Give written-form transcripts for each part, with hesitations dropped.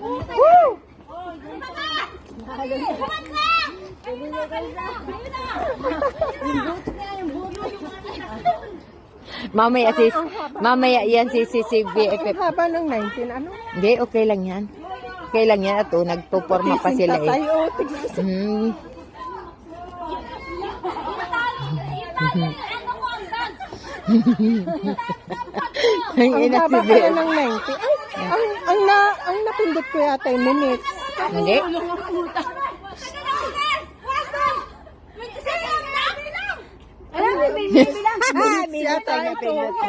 Woo! Mamaya yan si BFF. Haba ng 19, ano? Hindi, okay lang yan. Okay lang yan. At nagpuporma pa sila eh. Tayo, Ang ang ina si haba kaya BFF. ng 90. Ay, ang napindot ko yata yung minutes. Hindi? Minutes yata yung napindot ko.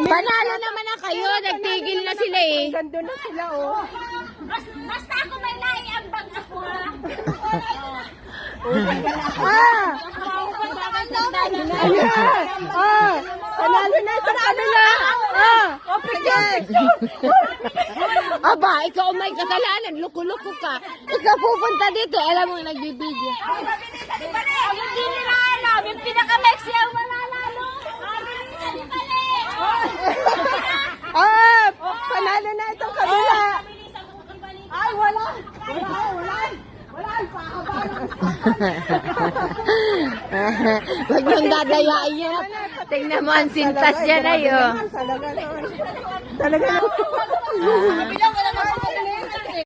Panalo naman na kayo. Nagtigil na sila eh. Gando na sila, oh. Basta ako may naiambag ako ha. Panalo na ito kanila. Sige. Aba, ikaw may kasalanan. Luko-luko ka. Ikaw pupunta dito. Alam mo, nagbibideo. Hindi nila alam. Yung pinaka-Mexi ang mananalo. Panalo na itong kanila. Ay, wala. Huwag mong dadayain yan. Tingnan mo ang sintas niya na yun. Talaga.